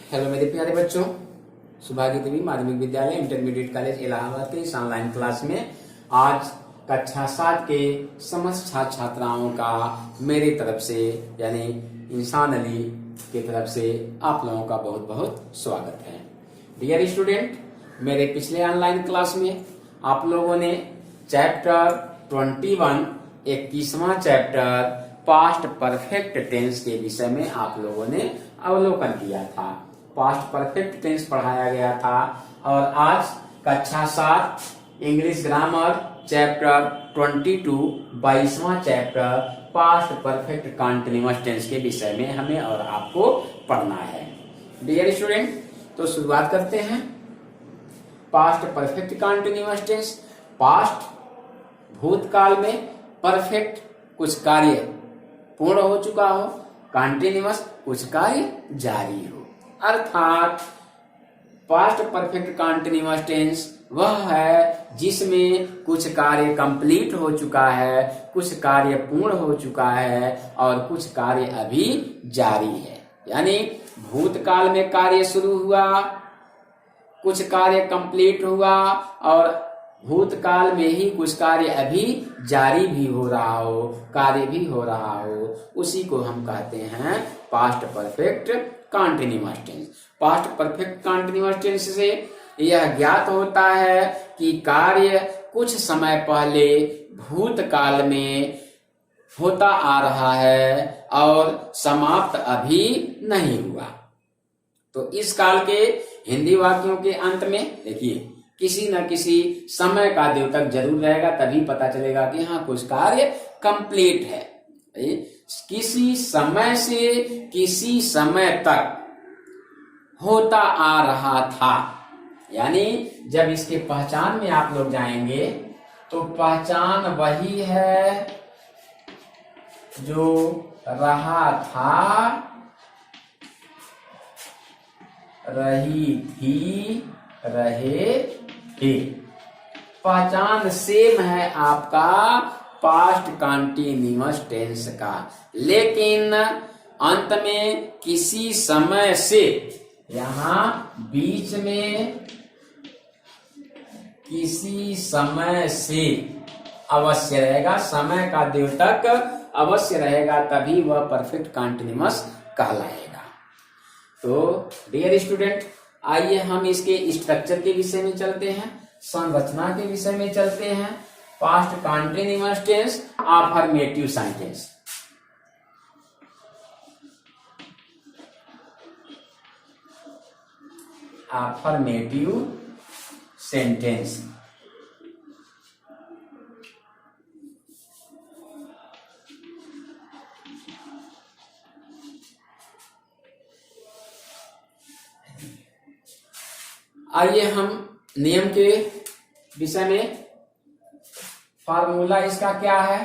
Hello मेरे प्यारे बच्चों, सुभागी देवी माध्यमिक विद्यालय इंटरमीडिएट कॉलेज इलाहाबाद के इस ऑनलाइन क्लास में आज कक्षा 7 के समस्त छात्र छात्राओं का मेरे तरफ से यानी इंसान अली की तरफ से आप लोगों का बहुत बहुत स्वागत है। डियर स्टूडेंट, मेरे पिछले ऑनलाइन क्लास में आप लोगों ने चैप्टर 21 21वां चैप्टर पास्ट परफेक्ट टेंस के विषय में आप लोगों ने अवलोकन किया था। पास्ट परफेक्ट टेंस पढ़ाया गया था और आज कक्षा 7 इंग्लिश ग्रामर चैप्टर 22 22वां chapter past perfect continuous tense के विषय में हमें और आपको पढ़ना है। डियर स्टूडेंट, तो शुरुआत करते हैं। Past perfect continuous tense, past भूतकाल में परफेक्ट कुछ कार्य पूर्ण हो चुका हो, कंटीन्यूअस कुछ कार्य जारी हो, अर्थात पास्ट परफेक्ट कंटीन्यूअस टेंस वह है जिसमें कुछ कार्य कंप्लीट हो चुका है, कुछ कार्य पूर्ण हो चुका है और कुछ कार्य अभी जारी है। यानी भूतकाल में कार्य शुरू हुआ, कुछ कार्य कंप्लीट हुआ और भूतकाल में ही कुछ कार्य अभी जारी भी हो रहा हो, कार्य भी हो रहा हो, उसी को हम कहते हैं past perfect continuous tense. Past perfect continuous tense से यह ज्ञात होता है कि कार्य कुछ समय पहले भूतकाल में होता आ रहा है और समाप्त अभी नहीं हुआ। तो इस काल के हिंदी वाक्यों के अंत में देखिए किसी न किसी समय का द्योतक जरूर रहेगा, तभी पता चलेगा कि हाँ कुछ कार्य कंप्लीट है। किसी समय से किसी समय तक होता आ रहा था, यानी जब इसके पहचान में आप लोग जाएंगे तो पहचान वही है जो रहा था, रही थी, रहे थे। पहचान सेम है आपका पास्ट कंटीन्यूअस टेंस का, लेकिन अंत में किसी समय से, यहां बीच में किसी समय से अवश्य रहेगा, समय का द्योतक अवश्य रहेगा, तभी वह परफेक्ट कंटीन्यूअस कहलाएगा। तो डियर स्टूडेंट, आइए हम इसके स्ट्रक्चर के विषय में चलते हैं, संरचना के विषय में चलते हैं। Past continuous tense, affirmative sentence. Affirmative sentence आइए हम नियम के विषय में, फार्मूला इसका क्या है,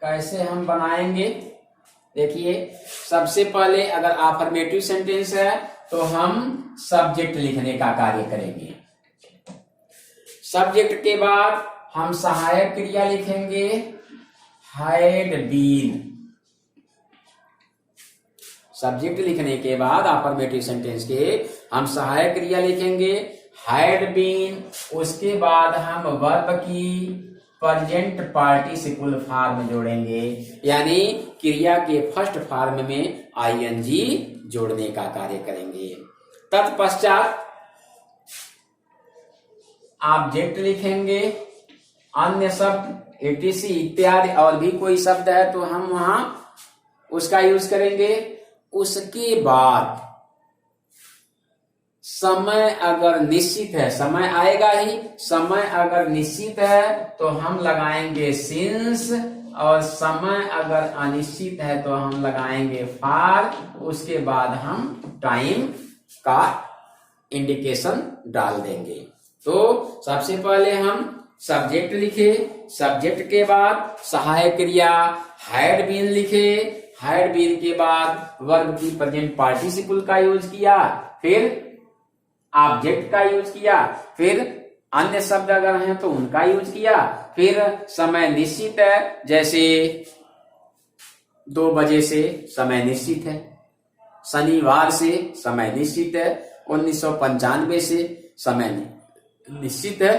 कैसे हम बनाएंगे। देखिए, सबसे पहले अगर अफर्मेटिव सेंटेंस है तो हम सब्जेक्ट लिखने का कार्य करेंगे। सब्जेक्ट के बाद हम सहायक क्रिया लिखेंगे, हैड बीन। सब्जेक्ट लिखने के बाद अफर्मेटिव सेंटेंस के हम सहायक क्रिया लिखेंगे, हैड बीन। उसके बाद हम वर्ब की प्रेजेंट पार्टिसिपल फॉर्म जोड़ेंगे, यानी क्रिया के फर्स्ट फॉर्म में आईएनजी जोड़ने का कार्य करेंगे। तत्पश्चात ऑब्जेक्ट लिखेंगे, अन्य शब्द एटीसी इत्यादि और भी कोई शब्द है तो हम वहां उसका यूज करेंगे। उसके बाद समय अगर निश्चित है, समय आएगा ही, समय अगर निश्चित है तो हम लगाएंगे सिंस, और समय अगर अनिश्चित है तो हम लगाएंगे फॉर। उसके बाद हम टाइम का इंडिकेशन डाल देंगे। तो सबसे पहले हम सब्जेक्ट लिखे, सब्जेक्ट के बाद सहायक क्रिया हैड बीन लिखे, हैड बीन के बाद वर्ब की प्रेजेंट पार्टिसिपल का यूज किया, फिर ऑब्जेक्ट का यूज किया, फिर अन्य शब्द अगर हैं तो उनका यूज किया, फिर समय निश्चित है जैसे 2 बजे से समय निश्चित है, शनिवार से समय निश्चित है, 1995 से समय निश्चित है,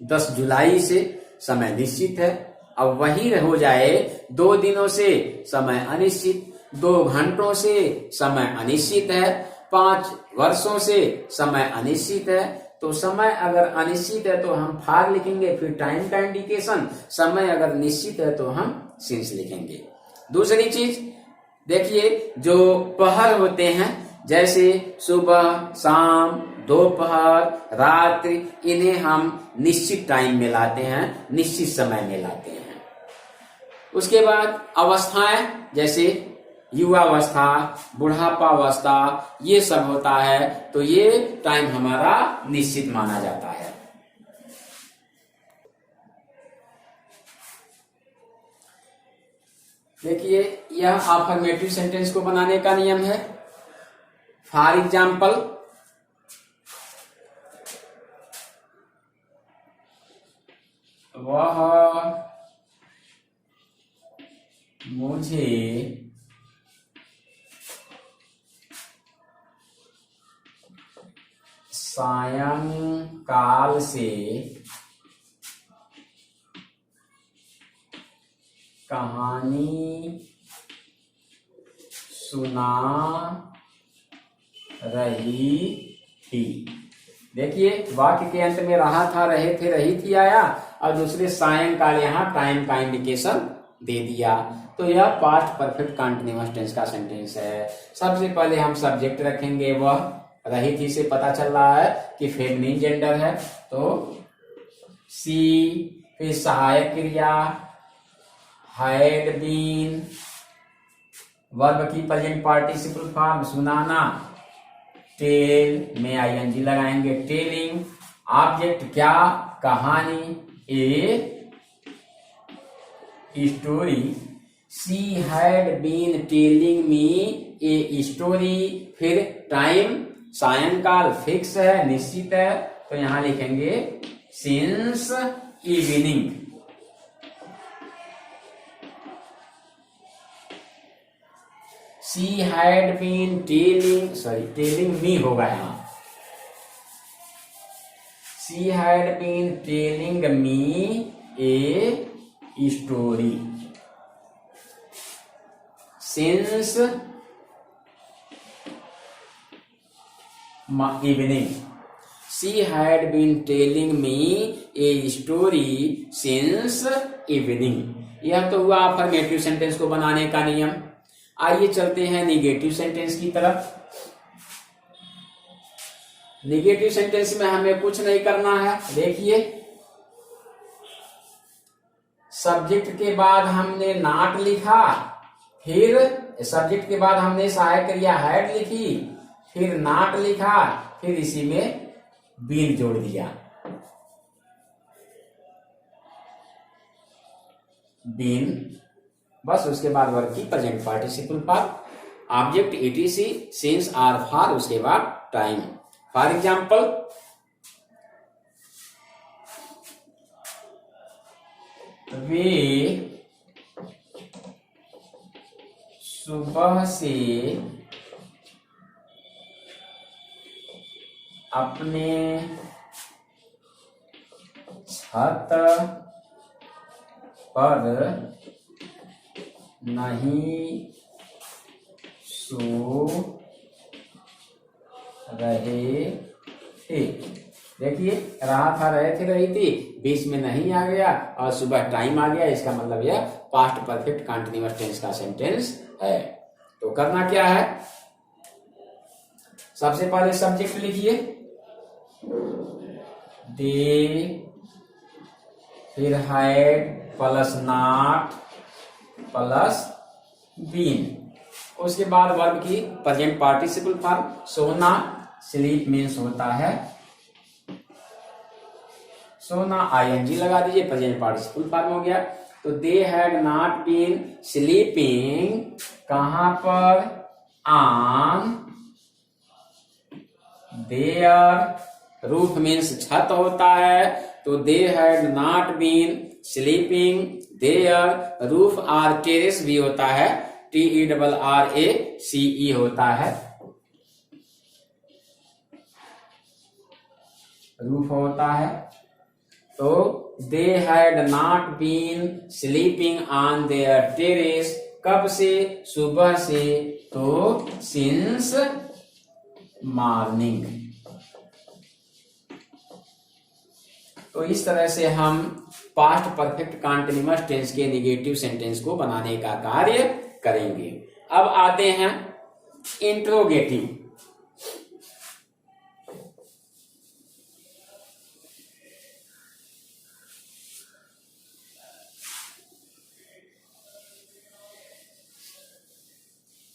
10 जुलाई से समय निश्चित है। अब वही हो जाए 2 दिनों से समय अनिश्चित, 2 घंटों से समय अनिश्चित है, 5 वर्षों से समय अनिश्चित है। तो समय अगर अनिश्चित है तो हम फार लिखेंगे, फिर टाइम का इंडिकेशन। समय अगर निश्चित है तो हम सिंस लिखेंगे। दूसरी चीज देखिए, जो पहर होते हैं जैसे सुबह, शाम, दोपहर, रात्रि, इन्हें हम निश्चित टाइम में लाते हैं, निश्चित समय में लाते हैं। उसके बाद अवस्थाएं जैसे युवावस्था, बुढ़ापावस्था, ये सब होता है तो ये टाइम हमारा निश्चित माना जाता है। देखिए, यह अफर्मेटिव सेंटेंस को बनाने का नियम है। फॉर एग्जाम्पल, वह मुझे सायंकाल से कहानी सुना रही थी। देखिए, वाक्य के अंत में रहा था, रहे थे, रही थी आया और दूसरे सायंकाल यहाँ टाइम का इंडिकेशन दे दिया। तो यह पास्ट परफेक्ट कंटीन्यूअस टेंस का सेंटेंस है। सबसे पहले हम सब्जेक्ट रखेंगे, वह रही थी से पता चल रहा है कि फेमिनिन जेंडर है, तो सी, फिर सहायक क्रिया हैड बीन, वर्ब की प्रेजेंट पार्टिसिपल फॉर्म सुनाना, टेल में आईएनजी लगाएंगे, टेलिंग, ऑब्जेक्ट क्या, कहानी, a story, she had been telling me a story, फिर टाइम सायंकाल फिक्स है, निश्चित है, तो यहां लिखेंगे since evening. She had been telling me होगा यहां, she had been telling me a story since evening. She had been telling me a story since evening. यह तो हुआ अफर्मेटिव सेंटेंस को बनाने का नियम। आइए चलते हैं निगेटिव सेंटेंस की तरफ। निगेटिव सेंटेंस में हमें कुछ नहीं करना है। देखिए, सब्जेक्ट के बाद हमने नॉट लिखा, फिर सब्जेक्ट के बाद हमने सहायक क्रिया हैड लिखी, फिर नॉट लिखा, फिर इसी में बीन जोड़ दिया, बीन, बस। उसके बाद वर्ब की present participle form, object ETC, since or for, उसके बाद टाइम। फॉर एग्जाम्पल, वे सुबह से अपने छत पर नहीं सो रहे थे। देखिए, रहा था, रहे थे, रही थी, बीच में नहीं आ गया और सुबह टाइम आ गया। इसका मतलब यह पास्ट परफेक्ट कंटीन्यूअस टेंस का सेंटेंस है। तो करना क्या है, सबसे पहले सब्जेक्ट लिखिए, दे, फिर had plus not plus been. उसके बाद वर्ब की प्रेजेंट पार्टिसिपल फॉर्म, सोना, स्लीप मीन्स होता है सोना, आईएनजी लगा दीजिए, प्रेजेंट पार्टिसिपल फॉर्म हो गया। तो they had not been sleeping, कहां पर, ऑन देयर, रूफ मीन्स छत होता है, तो they had not been sleeping there, roof or terrace भी होता है, TERRACE होता है, रूफ होता है। तो they had not been sleeping on there terrace, कब से, सुबह से, तो सिंस मॉर्निंग। तो इस तरह से हम पास्ट परफेक्ट कॉन्टिन्यूअस टेंस के नेगेटिव सेंटेंस को बनाने का कार्य करेंगे। अब आते हैं इंट्रोगेटिव।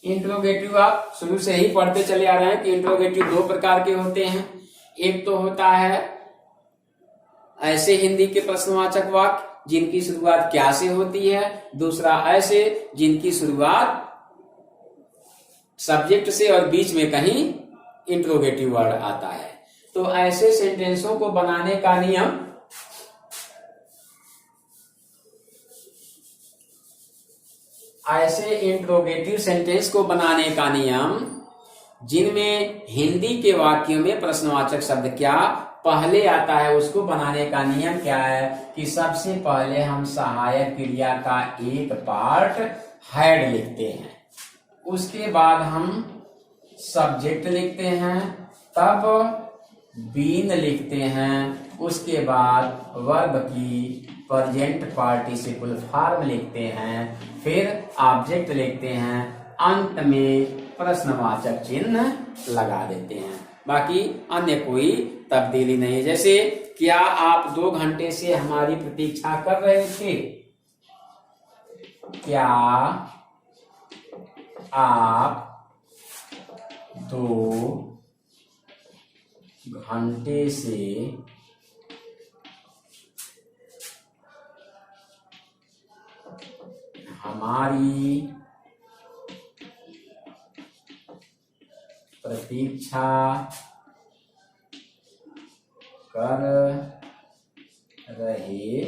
इंट्रोगेटिव आप शुरू से ही पढ़ते चले आ रहे हैं कि इंट्रोगेटिव दो प्रकार के होते हैं। एक तो होता है ऐसे हिंदी के प्रश्नवाचक वाक्य जिनकी शुरुआत क्या से होती है, दूसरा ऐसे जिनकी शुरुआत सब्जेक्ट से और बीच में कहीं इंट्रोगेटिव वर्ड आता है। तो ऐसे सेंटेंसों को बनाने का नियम ऐसे इंट्रोगेटिव सेंटेंस को बनाने का नियम जिनमें हिंदी के वाक्यों में प्रश्नवाचक शब्द क्या पहले आता है, उसको बनाने का नियम क्या है कि सबसे पहले हम सहायक क्रिया का एक पार्ट हैड लिखते हैं, उसके बाद हम सब्जेक्ट लिखते हैं, तब बीन लिखते हैं, उसके बाद वर्ब की प्रेजेंट पार्टिसिपल फॉर्म लिखते हैं, फिर ऑब्जेक्ट लिखते हैं, अंत में प्रश्नवाचक चिन्ह लगा देते हैं। बाकी अन्य कोई तब्दीली नहीं। जैसे क्या आप 2 घंटे से हमारी प्रतीक्षा कर रहे थे, क्या आप 2 घंटे से हमारी प्रतीक्षा कर रहे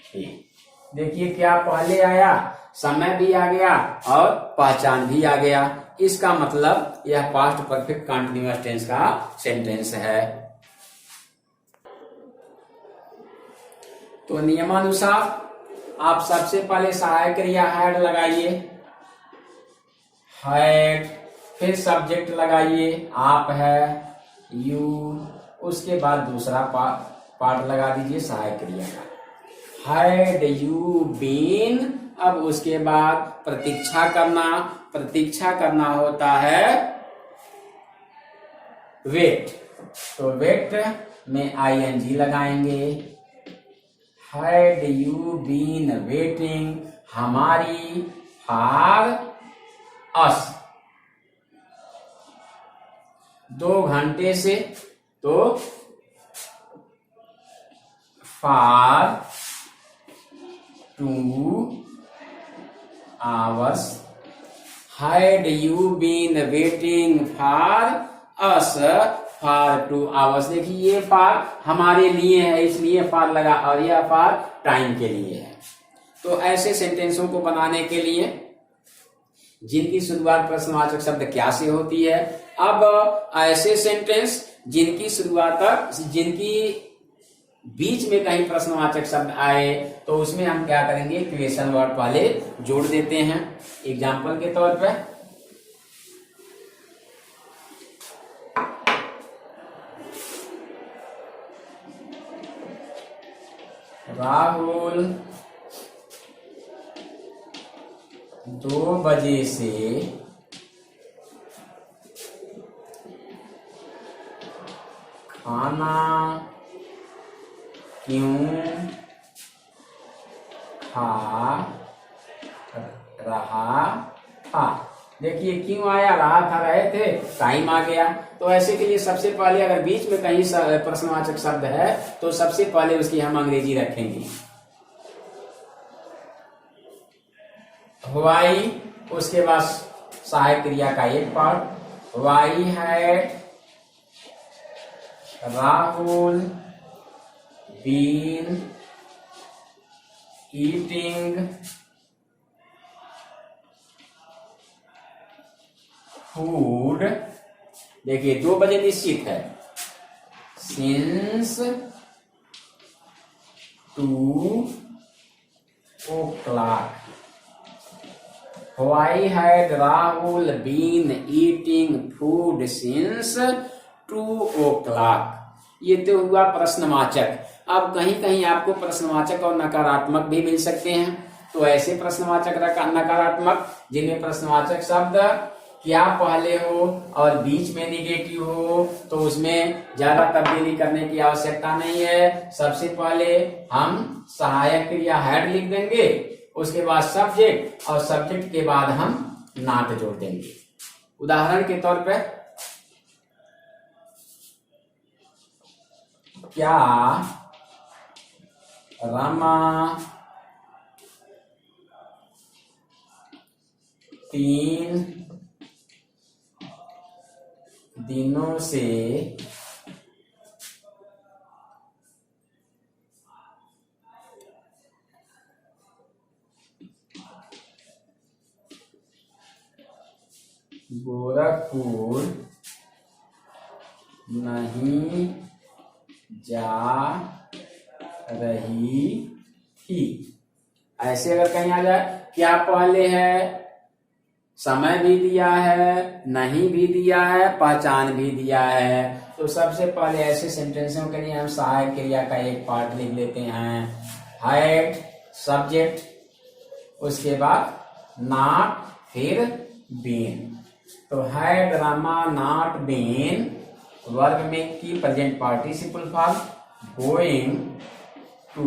थे। देखिए क्या पहले आया, समय भी आ गया और पहचान भी आ गया। इसका मतलब यह पास्ट परफेक्ट कंटीन्यूअस टेंस का सेंटेंस है। तो नियमानुसार आप सबसे पहले सहायक क्रिया हैड लगाइए, हैड, फिर सब्जेक्ट लगाइए, आप है, यू, उसके बाद दूसरा पार्ट लगा दीजिए सहायक क्रिया का, हैड यू बीन। अब उसके बाद प्रतीक्षा करना होता है वेट, तो वेट में ING लगाएंगे। हैड यू बीन वेटिंग, हमारी, फॉर अस, 2 घंटे से, तो for 2 hours, had you been waiting for us for 2 hours। देखिए ये फॉर हमारे लिए है इसलिए फॉर लगा और यह फॉर टाइम के लिए है। तो ऐसे सेंटेंसों को बनाने के लिए जिनकी शुरुआत प्रश्नवाचक शब्द क्या से होती है, अब ऐसे सेंटेंस जिनकी बीच में कहीं प्रश्नवाचक शब्द आए तो उसमें हम क्या करेंगे, क्वेश्चन वर्ड पहले जोड़ देते हैं। एग्जाम्पल के तौर पे राहुल 2 बजे से खाना क्यों खा रहा था। देखिए क्यों आया, रहा था, रहे थे, टाइम आ गया। तो ऐसे के लिए सबसे पहले अगर बीच में कहीं प्रश्नवाचक शब्द है तो सबसे पहले उसकी हम अंग्रेजी रखेंगे वाई, उसके बाद सहायक क्रिया का एक part, why had Rahul been eating food, देखिए 2 बजे निश्चित है, since 2 o'clock. Why had Rahul been eating food since 2 o'clock? ये तो हुआ प्रश्नवाचक। अब कहीं कहीं आपको प्रश्नवाचक और नकारात्मक भी मिल सकते हैं, तो ऐसे प्रश्नवाचक नकारात्मक जिनमें प्रश्नवाचक शब्द क्या पहले हो और बीच में निगेटिव हो, तो उसमें ज्यादा तब्दीली करने की आवश्यकता नहीं है। सबसे पहले हम सहायक क्रिया हैड लिख देंगे, उसके बाद सब्जेक्ट, और सब्जेक्ट के बाद हम नॉट जोड़ देंगे। उदाहरण के तौर पे, क्या रमा 3 दिनों से गोरखपुर नहीं जा रही थी। ऐसे अगर कहीं आ जाए, क्या पहले है, समय भी दिया है, नहीं भी दिया है, पहचान भी दिया है, तो सबसे पहले ऐसे सेंटेंसों के लिए हम सहायक क्रिया का एक पार्ट लिख लेते हैं। हैड सब्जेक्ट, उसके बाद नॉट, फिर बीन। तो had Rama not been verb में की present participle form, going to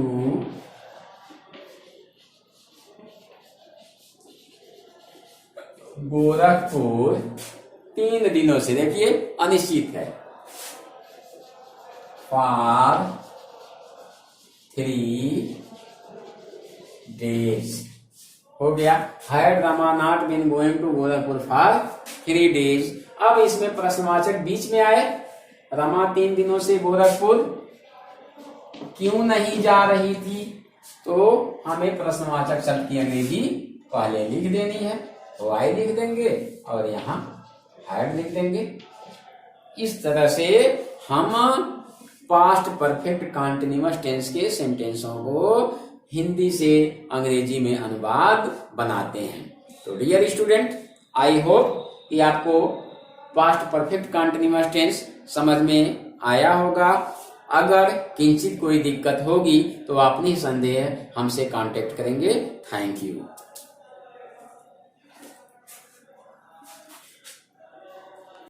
Gorakhpur 3 दिनों से, देखिए अनिश्चित है, फॉर 3 days हो गया। Had Rama not been going to Gorakhpur for 3 days। अब इसमें प्रश्नवाचक बीच में आए, रमा 3 दिनों से गोरखपुर क्यों नहीं जा रही थी, तो हमें प्रश्नवाचक शब्द की अंग्रेजी पहले लिख देनी है, वाई लिख देंगे और यहाँ हैड लिख देंगे। इस तरह से हम पास्ट परफेक्ट कंटीन्यूअस टेंस के सेंटेंसों को हिंदी से अंग्रेजी में अनुवाद बनाते हैं। तो डियर स्टूडेंट, आई होप कि आपको पास्ट परफेक्ट कंटीन्यूअस टेंस समझ में आया होगा। अगर किंचित कोई दिक्कत होगी तो आप निसंदेह हमसे कांटेक्ट करेंगे। Thank you.